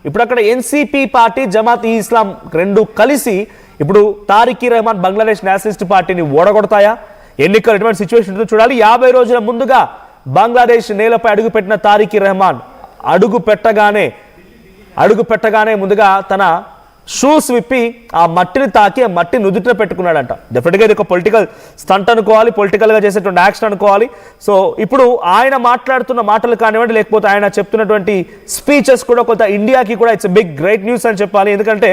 ఇప్పుడు అక్కడ NCP party Jamaat ఈ ఇస్లాం రెండు కలిసి ఇప్పుడు తారిక్ రెహమాన్ బంగ్లాదేశ్ నేషనలిస్ట్ పార్టీని ఓడగొడతాయా? ఎన్నికలు ఎటువంటి సిచ్యువేషన్ ఉంటుందో చూడాలి. 50 రోజుల ముందుగా బంగ్లాదేశ్ నేలపై అడుగుపెట్టిన తారిక్ రెహమాన్ అడుగు పెట్టగానే ముందుగా తన షూస్ విప్పి ఆ మట్టిని తాకి ఆ మట్టి నుదుటిన పెట్టుకున్నాడంట. డెఫినెట్గా ఇది ఒక పొలిటికల్ స్టంట్ అనుకోవాలి, పొలిటికల్గా చేసేటువంటి యాక్షన్ అనుకోవాలి. సో ఇప్పుడు ఆయన మాట్లాడుతున్న మాటలు కానివ్వండి, లేకపోతే ఆయన చెప్తున్నటువంటి స్పీచెస్ కూడా కొంత ఇండియాకి కూడా ఇట్స్ బిగ్ గ్రేట్ న్యూస్ అని చెప్పాలి. ఎందుకంటే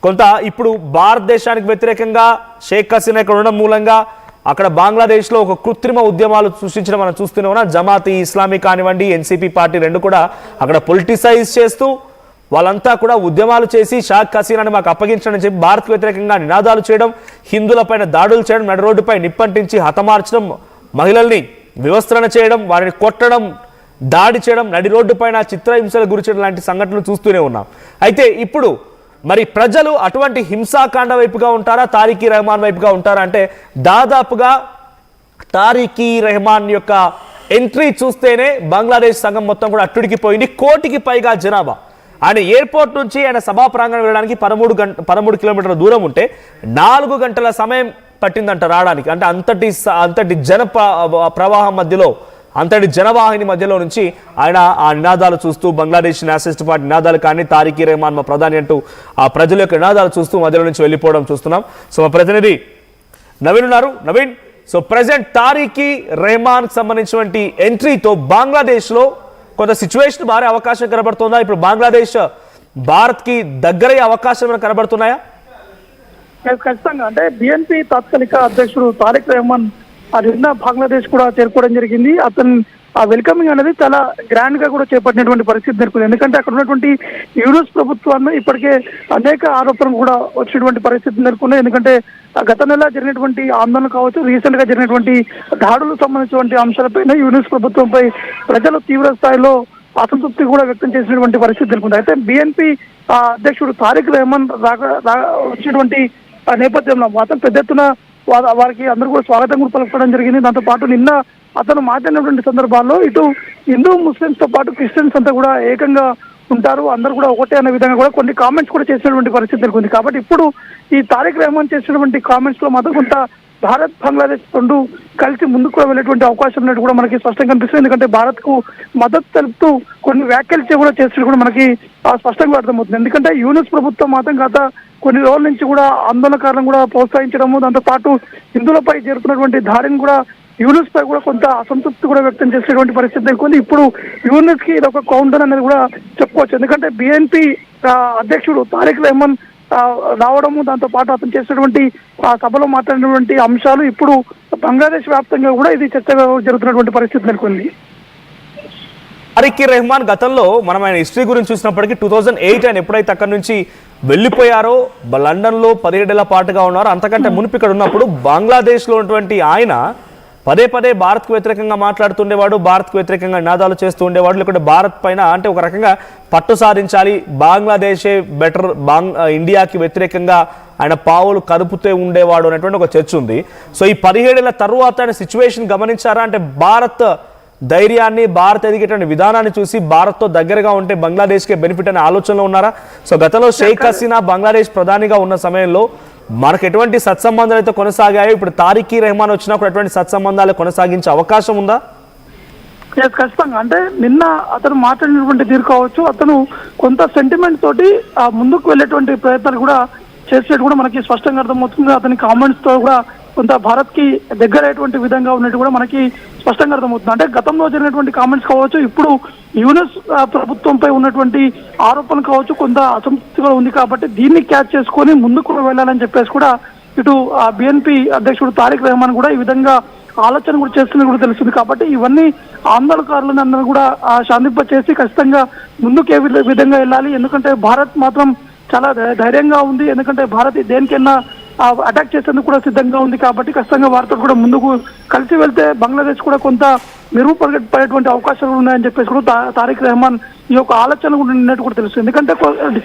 కొంత ఇప్పుడు భారతదేశానికి వ్యతిరేకంగా షేక్ హసీనా ఇక్కడ ఉండడం మూలంగా అక్కడ బంగ్లాదేశ్లో ఒక కృత్రిమ ఉద్యమాలు సృష్టించడం మనం చూస్తూనే ఉన్నాం. జమాత్ ఇస్లామీ కానివ్వండి, ఎన్సీపీ పార్టీ రెండు కూడా అక్కడ పొలిటిసైజ్ చేస్తూ వాళ్ళంతా కూడా ఉద్యమాలు చేసి షేక్ హసీనాని మాకు అప్పగించడం చెప్పి భారత్ వ్యతిరేకంగా నినాదాలు చేయడం, హిందువులపైన దాడులు చేయడం, నడి రోడ్డుపై నిప్పంటించి హతమార్చడం, మహిళల్ని వివస్త్రణ చేయడం, వారిని కొట్టడం, దాడి చేయడం, నడి రోడ్డుపైన చిత్రహింసలు గురి చేయడం లాంటి సంఘటనలు చూస్తూనే ఉన్నాం. అయితే ఇప్పుడు మరి ప్రజలు అటువంటి హింసాకాండ వైపుగా ఉంటారా, తారిక్ రెహమాన్ వైపుగా ఉంటారా అంటే దాదాపుగా తారిక్ రెహమాన్ యొక్క ఎంట్రీ చూస్తేనే బంగ్లాదేశ్ సంఘం మొత్తం కూడా అట్టుడికిపోయింది. 1 కోటికి పైగా జనాభా. ఆయన ఎయిర్పోర్ట్ నుంచి ఆయన సభా ప్రాంగణం వెళ్ళడానికి 13 కిలోమీటర్ల దూరం ఉంటే 4 గంటల సమయం పట్టిందంట రావడానికి. అంటే అంతటి జన ప్రవాహం మధ్యలో, అంతటి జనవాహిని మధ్యలో నుంచి ఆయన ఆ నినాదాలు చూస్తూ బంగ్లాదేశ్ నేషనలిస్ట్ పార్టీ నినాదాలు కానీ తారిక్ రెహమాన్ మా ప్రధాని అంటూ ఆ ప్రజల యొక్క నినాదాలు చూస్తూ మధ్యలో నుంచి వెళ్ళిపోవడం చూస్తున్నాం. సో మా ప్రతినిధి నవీన్ ఉన్నారు. నవీన్, సో ప్రెసిడెంట్ తారిక్ రెహమాన్ సంబంధించినటువంటి ఎంట్రీతో బంగ్లాదేశ్లో కొంత సిచ్యువేషన్ మారే అవకాశం కనబడుతుందా? ఇప్పుడు బంగ్లాదేశ్ భారత్కి దగ్గరయ్యే అవకాశం కనబడుతున్నాయా? ఖచ్చితంగా. అంటే బిఎన్పీ తాత్కాలిక అధ్యక్షుడు తారిక్ రెహమాన్ నిన్న బంగ్లాదేశ్ కూడా చేరుకోవడం జరిగింది. అతను ఆ వెల్కమింగ్ అనేది చాలా గ్రాండ్ గా కూడా చేపట్టినటువంటి పరిస్థితి నెలకొంది. ఎందుకంటే అక్కడ ఉన్నటువంటి యూరోస్ ప్రభుత్వాన్ని ఇప్పటికే అనేక ఆరోపణలు కూడా వచ్చినటువంటి పరిస్థితి నెలకొన్నాయి. ఎందుకంటే గత నెల జరిగినటువంటి ఆందోళన కావచ్చు, రీసెంట్ గా జరిగినటువంటి దాడులకు సంబంధించినటువంటి అంశాలపైన యూనిస్ ప్రభుత్వంపై ప్రజలు తీవ్ర స్థాయిలో అసంతృప్తి కూడా వ్యక్తం చేసినటువంటి పరిస్థితి నెలకొంది. అయితే బిఎన్పీ అధ్యక్షుడు తారిక్ రెహమాన్ వచ్చినటువంటి నేపథ్యంలో మాత్రం పెద్ద ఎత్తున వారికి అందరూ కూడా స్వాగతం కూడా పలకడం జరిగింది. దాంతో పాటు నిన్న అతను మాట్లాడినటువంటి సందర్భాల్లో ఇటు హిందూ ముస్లింస్ తో పాటు క్రిస్టియన్స్ అంతా కూడా ఏకంగా ఉంటారు, అందరూ కూడా ఒకటే అనే విధంగా కూడా కొన్ని కామెంట్స్ కూడా చేసినటువంటి పరిస్థితి నెలకొంది. కాబట్టి ఇప్పుడు ఈ తారిక్ రెహమాన్ చేసినటువంటి కామెంట్స్ లో మాత్రం కొంత భారత్ బంగ్లాదేశ్ రెండు కలిసి ముందుకు కూడా వెళ్ళేటువంటి అవకాశం ఉన్నట్టు కూడా మనకి స్పష్టంగా కనిపిస్తుంది. ఎందుకంటే భారత్ కు మద్దతు తెలుపుతూ కొన్ని వ్యాఖ్యలు కూడా చేసినట్టు కూడా మనకి స్పష్టంగా అర్థమవుతుంది. ఎందుకంటే యూనిస్ ప్రభుత్వం మాత్రం గత కొన్ని రోజుల నుంచి కూడా ఆందోళనకారులను కూడా ప్రోత్సహించడము, దాంతో పాటు హిందువులపై జరుగుతున్నటువంటి దాడిని కూడా యూనిస్ పై కూడా కొంత అసంతృప్తి కూడా వ్యక్తం చేసేటువంటి పరిస్థితి నెలకొంది. ఇప్పుడు యూనిస్ కి ఇది ఒక కౌంటర్ అనేది కూడా చెప్పుకోవచ్చు. ఎందుకంటే బిఎన్పీ అధ్యక్షుడు తారిక్ రెహమాన్ రావడము, దాంతో పాటు అతను చేసినటువంటి సభలో మాట్లాడినటువంటి అంశాలు ఇప్పుడు బంగ్లాదేశ్ వ్యాప్తంగా కూడా ఇది చర్చగా జరుగుతున్నటువంటి పరిస్థితి నెలకొంది. తారిక్ రెహమాన్ గతంలో మనం ఆయన హిస్టరీ గురించి చూసినప్పటికీ 2008 ఆయన ఎప్పుడైతే అక్కడి నుంచి వెళ్ళిపోయారో లండన్లో 17 ఏళ్ల పాటుగా ఉన్నారో, అంతకంటే మునుపు ఇక్కడ ఉన్నప్పుడు బంగ్లాదేశ్లో ఉన్నటువంటి ఆయన పదే భారత్కు వ్యతిరేకంగా మాట్లాడుతుండేవాడు, భారత్కు వ్యతిరేకంగా నినాదాలు చేస్తూ ఉండేవాడు. లేకుంటే భారత్ పైన అంటే ఒక రకంగా పట్టు సాధించాలి, బంగ్లాదేశే బెటర్, ఇండియాకి వ్యతిరేకంగా ఆయన పావులు కదుపుతూ ఉండేవాడు అనేటువంటి ఒక చర్చ ఉంది. సో ఈ 17 ఏళ్ల తర్వాత ఆయన సిచ్యువేషన్ గమనించారా? అంటే భారత్ ధైర్యాన్ని, భారత్ ఎదిగేటువంటి విధానాన్ని చూసి భారత్తో దగ్గరగా ఉంటే బంగ్లాదేశ్కే బెనిఫిట్ అనే ఆలోచనలో ఉన్నారా? సో గతంలో షేక్ హసీనా బంగ్లాదేశ్ ప్రధానిగా ఉన్న సమయంలో మనకు ఎటువంటి సత్సంబంధాలు అయితే కొనసాగాయో, ఇప్పుడు తారిక్ రెహమాన్ వచ్చినప్పుడు ఎటువంటి సత్సంబంధాలు కొనసాగించే అవకాశం ఉందా? ఖచ్చితంగా. అంటే నిన్న అతను మాట్లాడినటువంటి తీరు కావచ్చు, అతను కొంత సెంటిమెంట్ తోటి ముందుకు వెళ్ళేటువంటి ప్రయత్నాలు కూడా చేసేట్టు కూడా మనకి స్పష్టంగా అర్థమవుతుంది. అతని కామెంట్స్ తో కూడా కొంత భారత్ కి దగ్గరయ్యేటువంటి విధంగా ఉన్నట్టు కూడా మనకి స్పష్టంగా అర్థమవుతుంది. అంటే గతంలో జరిగినటువంటి కామెంట్స్ కావచ్చు, ఇప్పుడు యూనిస్ ప్రభుత్వంపై ఉన్నటువంటి ఆరోపణలు కావచ్చు, కొంత అసంతృప్తి కూడా ఉంది. కాబట్టి దీన్ని క్యాచ్ చేసుకొని ముందుకు వెళ్ళాలని చెప్పేసి కూడా ఇటు బిఎన్పీ అధ్యక్షుడు తారిక్ రెహమాన్ కూడా ఈ విధంగా ఆలోచన కూడా చేస్తున్నది కూడా తెలుస్తుంది. కాబట్టి ఇవన్నీ ఆందోళనకారులను అందరూ కూడా శాంతింప చేసి ఖచ్చితంగా ముందుకు ఏ విధంగా వెళ్ళాలి. ఎందుకంటే భారత్ మాత్రం చాలా ధైర్యంగా ఉంది. ఎందుకంటే భారత్ దేనికైనా అటాక్ చేసేందుకు కూడా సిద్ధంగా ఉంది. కాబట్టి ఖచ్చితంగా వారితో కూడా ముందుకు కలిసి వెళ్తే బంగ్లాదేశ్ కూడా కొంత మెరుగుపడేటువంటి అవకాశాలు ఉన్నాయని చెప్పేసి కూడా తారిక్ రెహమాన్ ఈ యొక్క ఆలోచన కూడా ఉన్నట్టు కూడా తెలుస్తుంది. ఎందుకంటే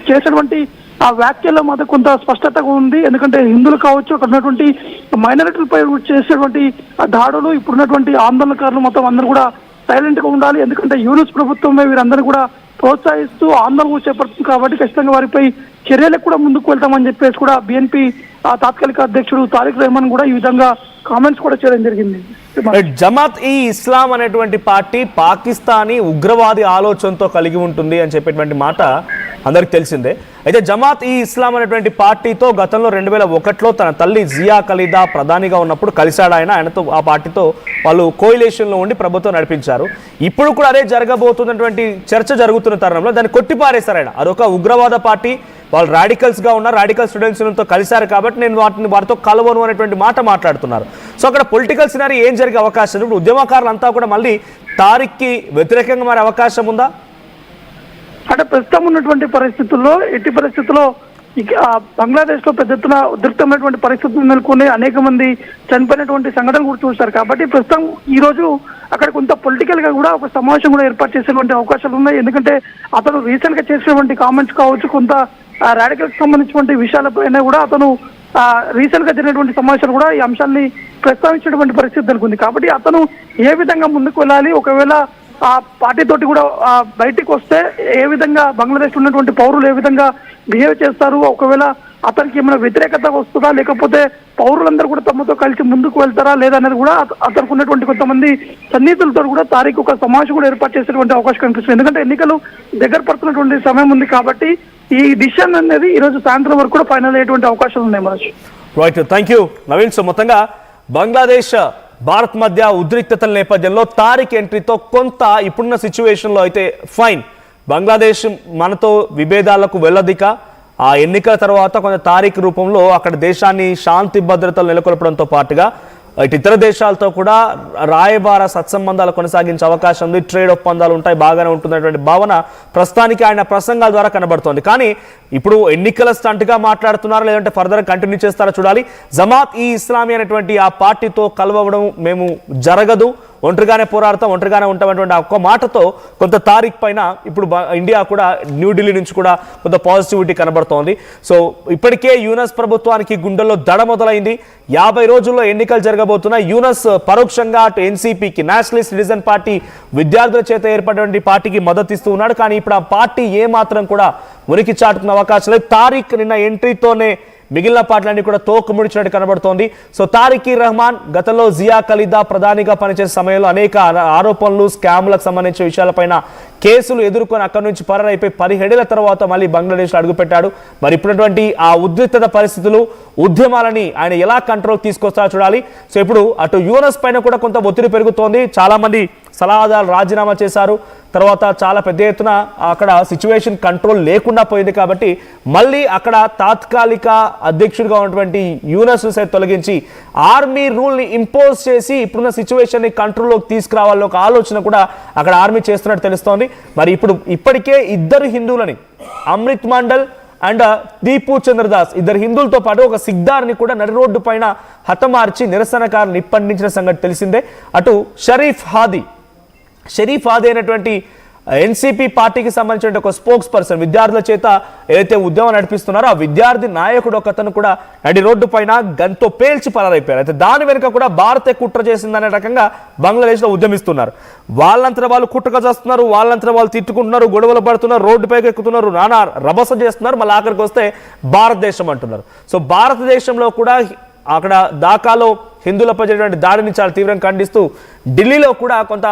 చేసినటువంటి ఆ వ్యాఖ్యల్లో మాత్రం కొంత స్పష్టతగా ఉంది. ఎందుకంటే హిందువులు కావచ్చు, అక్కడ ఉన్నటువంటి మైనారిటీలపై చేసేటువంటి దాడులు, ఇప్పుడున్నటువంటి ఆందోళనకారులు మొత్తం అందరూ కూడా సైలెంట్ గా ఉండాలి. ఎందుకంటే యూనిస్ ప్రభుత్వమే వీరందరూ కూడా ప్రోత్సహిస్తూ ఆందోళన చేపడుతుంది కాబట్టి ఖచ్చితంగా వారిపై చర్యలకు కూడా ముందుకు వెళ్తామని చెప్పేసి కూడా బిఎన్పి తాత్కాలిక అధ్యక్షుడు తారిక్ రెహమాన్ కూడా ఈ విధంగా కామెంట్స్ కూడా చేయడం జరిగింది. జమాత్ ఈ ఇస్లాం అనేటువంటి పార్టీ పాకిస్తానీ ఉగ్రవాది ఆలోచనతో కలిగి ఉంటుంది అని చెప్పేటువంటి మాట అందరికి తెలిసిందే. అయితే జమాత్ ఈ ఇస్లాం అనేటువంటి పార్టీతో గతంలో 2001లో తన తల్లి జియా ఖలీదా ప్రధానిగా ఉన్నప్పుడు కలిశాడు. ఆయనతో ఆ పార్టీతో వాళ్ళు కోయిలేషన్లో ఉండి ప్రభుత్వం నడిపించారు. ఇప్పుడు కూడా అదే జరగబోతున్నటువంటి చర్చ జరుగుతున్న తరుణంలో దాన్ని కొట్టిపారేశారు ఆయన. అదొక ఉగ్రవాద పార్టీ, వాళ్ళు రాడికల్స్గా ఉన్నారు, రాడికల్ స్టూడెంట్స్తో కలిశారు కాబట్టి నేను వారితో కలవను అనేటువంటి మాట మాట్లాడుతున్నారు. సో అక్కడ పొలిటికల్ సినారీ ఏం జరిగే అవకాశం, ఇప్పుడు ఉద్యమకారులంతా కూడా మళ్ళీ తారిక్కి వ్యతిరేకంగా మారే అవకాశం ఉందా? అంటే ప్రస్తుతం ఉన్నటువంటి పరిస్థితుల్లో ఎట్టి పరిస్థితుల్లో బంగ్లాదేశ్ లో పెద్ద ఎత్తున ఉద్రిక్తమైనటువంటి పరిస్థితులు నెలకొని అనేక మంది చనిపోయినటువంటి సంఘటనలు కూడా చూస్తారు. కాబట్టి ప్రస్తుతం ఈ రోజు అక్కడ కొంత పొలిటికల్ గా కూడా ఒక సమావేశం కూడా ఏర్పాటు చేసేటువంటి అవకాశాలు ఉన్నాయి. ఎందుకంటే అతను రీసెంట్ గా చేసినటువంటి కామెంట్స్ కావచ్చు, కొంత రాడికల్ కి సంబంధించినటువంటి విషయాలపైన కూడా అతను రీసెంట్ గా జరిగినటువంటి సమావేశాలు కూడా ఈ అంశాన్ని ప్రస్తావించినటువంటి పరిస్థితి నెలకొంది. కాబట్టి అతను ఏ విధంగా ముందుకు వెళ్ళాలి, ఒకవేళ ఆ పార్టీ తోటి కూడా బయటికి వస్తే ఏ విధంగా బంగ్లాదేశ్ ఉన్నటువంటి పౌరులు ఏ విధంగా బిహేవ్ చేస్తారు, ఒకవేళ అతనికి ఏమైనా వ్యతిరేకత వస్తుందా, లేకపోతే పౌరులందరూ కూడా తమతో కలిసి ముందుకు వెళ్తారా లేదనేది కూడా అతనికి ఉన్నటువంటి కొంతమంది సన్నిహితులతో కూడా తారీఖు ఒక సమావేశం కూడా ఏర్పాటు చేసేటువంటి అవకాశం కనిపిస్తుంది. ఎందుకంటే ఎన్నికలు దగ్గర పడుతున్నటువంటి సమయం ఉంది కాబట్టి ఈ డిసిషన్ అనేది ఈ రోజు సాయంత్రం వరకు కూడా ఫైనల్ అయ్యేటువంటి అవకాశాలు ఉన్నాయి. మనసు right, thank you Naveen. So మొత్తంగా బంగ్లాదేశ్ భారత్ మధ్య ఉద్రిక్తతల నేపథ్యంలో తారిక్ ఎంట్రీతో కొంత ఇప్పుడున్న సిచ్యువేషన్లో అయితే ఫైన్, బంగ్లాదేశ్ మనతో విభేదాలకు వెళ్ళదిక ఆ ఎన్నికల తర్వాత కొంత తారిక్ రూపంలో అక్కడ దేశాన్ని శాంతి భద్రతలు నెలకొల్పడంతో పాటుగా ఇటు ఇతర దేశాలతో కూడా రాయబార సత్సంబంధాలు కొనసాగించే అవకాశం ఉంది, ట్రేడ్ ఒప్పందాలు ఉంటాయి, బాగానే ఉంటున్నటువంటి భావన ప్రస్తుతానికి ఆయన ప్రసంగాల ద్వారా కనబడుతోంది. కానీ ఇప్పుడు ఎన్నికల స్టంట్గా మాట్లాడుతున్నారా లేదంటే ఫర్దర్ కంటిన్యూ చేస్తారా చూడాలి. జమాత్ ఈ ఇస్లామీ అనేటువంటి ఆ పార్టీతో కలవడం మేము జరగదు, ఒంటరిగానే పోరాడతాం, ఒంటరిగానే ఉంటామనేటువంటి ఒక్క మాటతో కొంత తారీఖు పైన ఇప్పుడు ఇండియా కూడా న్యూఢిల్లీ నుంచి కూడా కొంత పాజిటివిటీ కనబడుతోంది. సో ఇప్పటికే యూనస్ ప్రభుత్వానికి గుండెల్లో దడ మొదలైంది. 50 రోజుల్లో ఎన్నికలు జరగబోతున్న యూనస్ పరోక్షంగా అటు ఎన్సీపీకి నేషనలిస్ట్ సిటిజన్ పార్టీ విద్యార్థుల చేత ఏర్పడినటువంటి పార్టీకి మద్దతు ఇస్తూ ఉన్నాడు. కానీ ఇప్పుడు ఆ పార్టీ ఏమాత్రం కూడా ఉనికి చాటుకున్న అవకాశం లేదు. తారీఖ్ నిన్న ఎంట్రీతోనే మిగిలిన పార్టీలన్నీ కూడా తోక ముడిచినట్టు కనబడుతోంది. సో తారిక్ రెహమాన్ గతంలో జియా ఖలీదా ప్రధానిగా పనిచేసే సమయంలో అనేక ఆరోపణలు, స్కామ్లకు సంబంధించిన విషయాలపైన కేసులు ఎదుర్కొని అక్కడి నుంచి పరారైపోయి 17 ఏళ్ల తర్వాత మళ్ళీ బంగ్లాదేశ్లో అడుగుపెట్టాడు. మరి ఇప్పుడున్నటువంటి ఆ ఉద్రిక్తత పరిస్థితులు, ఉద్యమాలని ఆయన ఎలా కంట్రోల్ తీసుకొస్తారో చూడాలి. సో ఇప్పుడు అటు యూనస్ పైన కూడా కొంత ఒత్తిడి పెరుగుతోంది. చాలా మంది సలహాదారులు రాజీనామా చేశారు. తర్వాత చాలా పెద్ద ఎత్తున అక్కడ సిచ్యువేషన్ కంట్రోల్ లేకుండా పోయింది. కాబట్టి మళ్ళీ అక్కడ తాత్కాలిక అధ్యక్షుడిగా ఉన్నటువంటి యూనస్ తొలగించి ఆర్మీ రూల్ని ఇంపోజ్ చేసి ఇప్పుడున్న సిచ్యువేషన్ని కంట్రోల్లోకి తీసుకురావాలని ఒక ఆలోచన కూడా అక్కడ ఆర్మీ చేస్తున్నట్టు తెలుస్తోంది. మరి ఇప్పటికే ఇద్దరు హిందువులని, అమృత్ మండల్ అండ్ దీపు చంద్రదాస్, ఇద్దరు హిందువులతో పాటు ఒక సిగ్దార్ని కూడా నడి రోడ్డు పైన హతమార్చి నిరసనకారులు నిప్పండించిన సంగతి తెలిసిందే. అటు షరీఫ్ హాదీ అయినటువంటి ఎన్సీపీ పార్టీకి సంబంధించిన ఒక స్పోక్స్ పర్సన్, విద్యార్థుల చేత ఏదైతే ఉద్యమం నడిపిస్తున్నారో ఆ విద్యార్థి నాయకుడు ఒకతను కూడా నడి రోడ్డు పైన గన్తో పేల్చి పరారైపోయారు. అయితే దాని వెనుక కూడా భారతే కుట్ర చేసిందనే రకంగా బంగ్లాదేశ్లో ఉద్యమిస్తున్నారు. వాళ్ళంతా వాళ్ళు కుట్రగా చేస్తున్నారు, వాళ్ళంతా వాళ్ళు తిట్టుకుంటున్నారు, గొడవలు పడుతున్నారు, రోడ్డు పైకి ఎక్కుతున్నారు, నానా రభస చేస్తున్నారు. మళ్ళీ ఆఖరికి వస్తే భారతదేశం అంటున్నారు. సో భారతదేశంలో కూడా అక్కడ ఢాకాలో హిందువులపై జరిగినటువంటి దాడిని చాలా తీవ్రంగా ఖండిస్తూ ఢిల్లీలో కూడా కొంత